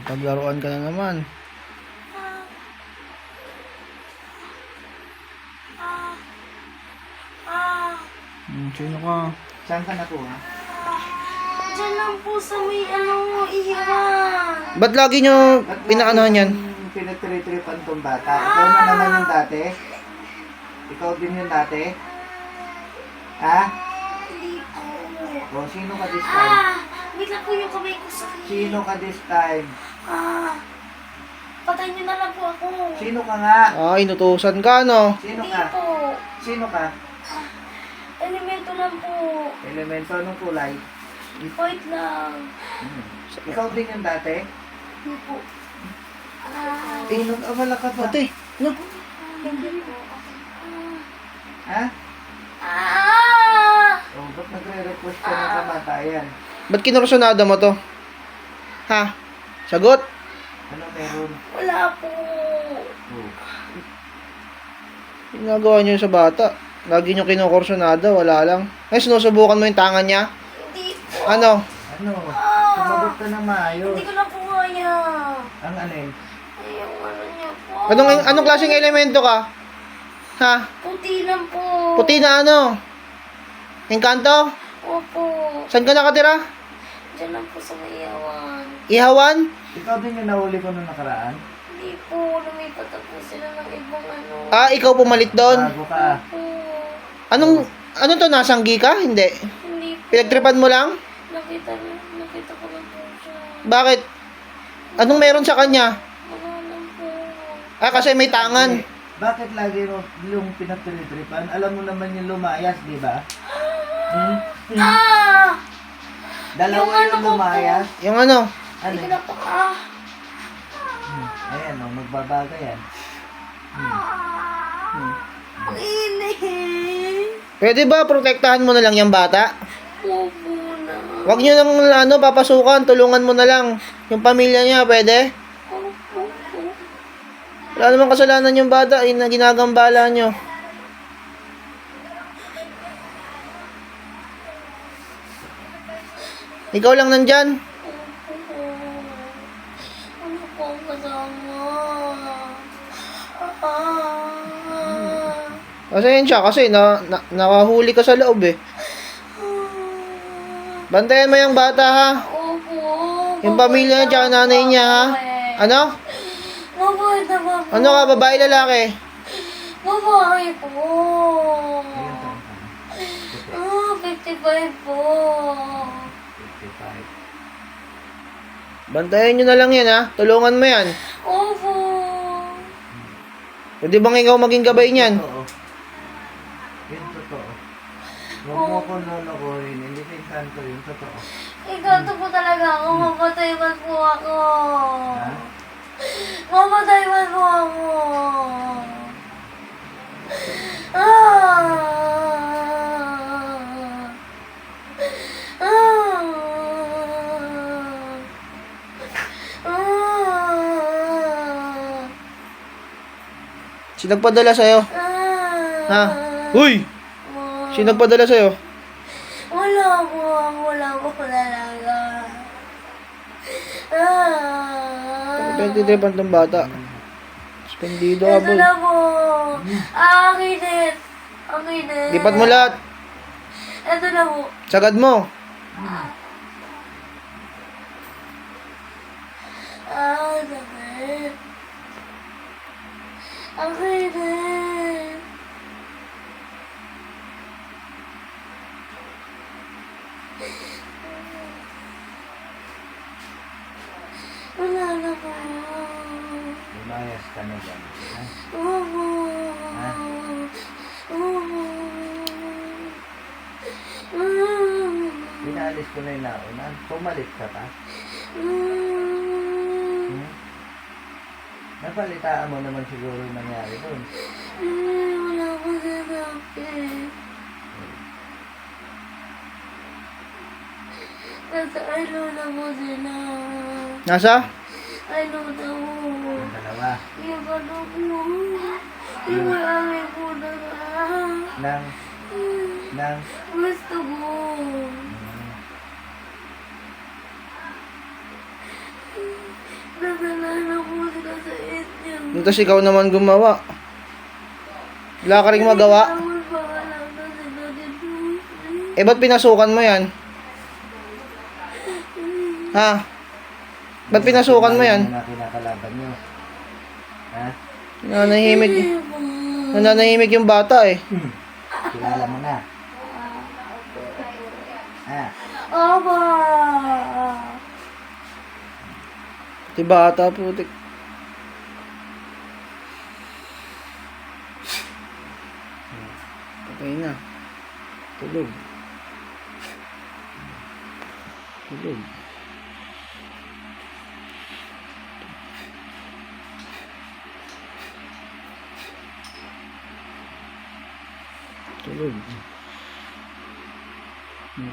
Paglaruan ka na naman. Sino ka? Saan ka nakuha? Diyan lang po sa may ihiwan. Ba't lagi nyo pinaanohan yan? Pinagtritripan tong bata. Ikaw na naman yung dati? Ikaw din yung dati? Ha? Hindi po. O, sino ka this time? Wait lang po yung kamay ko sa Sino ka this time? Patayin niyo na lang po ako. Sino ka nga? Inutusan ka, no? Sino Hindi ka? po. Sino ka? Elemento lang po. Elemento, anong kulay? White lang. Ikaw din yung dati? Hindi po. Nag-awala ka ba? Ate, no? Hindi po. Ha? O, ba't nagre-request ka ng kamatayan? Ba't kinursunada mo to? Ha? Sagot? Ano meron? Wala po. Oh. Ginagawa nyo sa bata. Lagi nyo kinukursunada, wala lang. Ay, sinusubukan mo yung tangan niya? Hindi po. Ano? Ano? Sumagot ka na maayos. Hindi ko na po kaya. Ang alin? Ay, yung ano niya po. Anong klaseng elemento ka? Ha? Puti lang po. Puti na ano? Engkanto? Opo. Saan ka nakatira? Diyan lang po sa mayawan. Ihawan? Ikaw din yung nahuli ko nung nakaraan? Hindi po. Lumipat na po sila ng ibang ano. Ikaw pumalit doon? Bago ka. Po. Ano to, nasanggi ka? Hindi. Hindi po. Pinagtripan mo lang? Nakita ko lang po siya. Bakit? Anong meron sa kanya? Wala lang po. Kasi may tangan. Bakit lagi mo yung pinagtritripan? Alam mo naman yung lumayas, di ba? Dalawa Yung ano yung ko lumayas. Yung ano? Ano? Hindi ko na po. Ayan, oh, magbabaga yan. Ang init. Pwede ba protektahan mo na lang yung bata? Opo na. Huwag nyo nang papasukan, tulungan mo na lang. Yung pamilya niya, pwede? Opo. Wala namang kasalanan yung bata, na ginagambala nyo. Ikaw lang nandyan. Ano po ang kasama? Pasensya kasi nakahuli ka sa loob eh. Bantayan mo yung bata ha. Opo. Yung pamilya niya tsaka nanay niya ha. Ano? Mabait na ba po? Ano ka, babae lalaki? Babae po. Ayun, taon ka na. 55 po. 55. Bantayan nyo na lang yan ha. Tulungan mo yan. Opo. Pwede bang ikaw maging gabay niyan? Totoo. Yun totoo. Huwag mo ko lolokohin. Hindi pinsan ko yun. Totoo. Ikanto po talaga ako. Mamatay man po ako. Ha? Mamatay man po ako. Sino nagpadala sa'yo? Ha? Uy! Sino nagpadala sa'yo? Wala po talaga. 23 pa itong bata. Suspendido ka Ito boy. na po. Akin din. Lipat mo lahat. Ito na po. Sagad mo. Sakit. Akin din. Wala na po. Lumayas ka na dyan. Ha? Opo. Ha? Opo. Pinalis ko na yung nauna. Pumalit ka pa. Napalitaan mo naman siguro yung nangyari doon. Wala ko sinabi. Nasa ano na po sila. Nasa? Ano na po. Yung dalawa. Yung ano po. Yung marami po na Nang gusto ko. Na Tapos ikaw naman gumawa. Wala ka rin magawa. Tawag pa ka lang kasi dito. Eh, ba't pinasukan mo yan? Ha? Ba't pinasukan mo yan? Ano na kinakalaban nyo? Ha? Nananahimik. Nananahimik yung bata eh. Kilala mo na. Ha? Opo. Di bata, putik. Patay na. Tulog. Tulog. Tulog.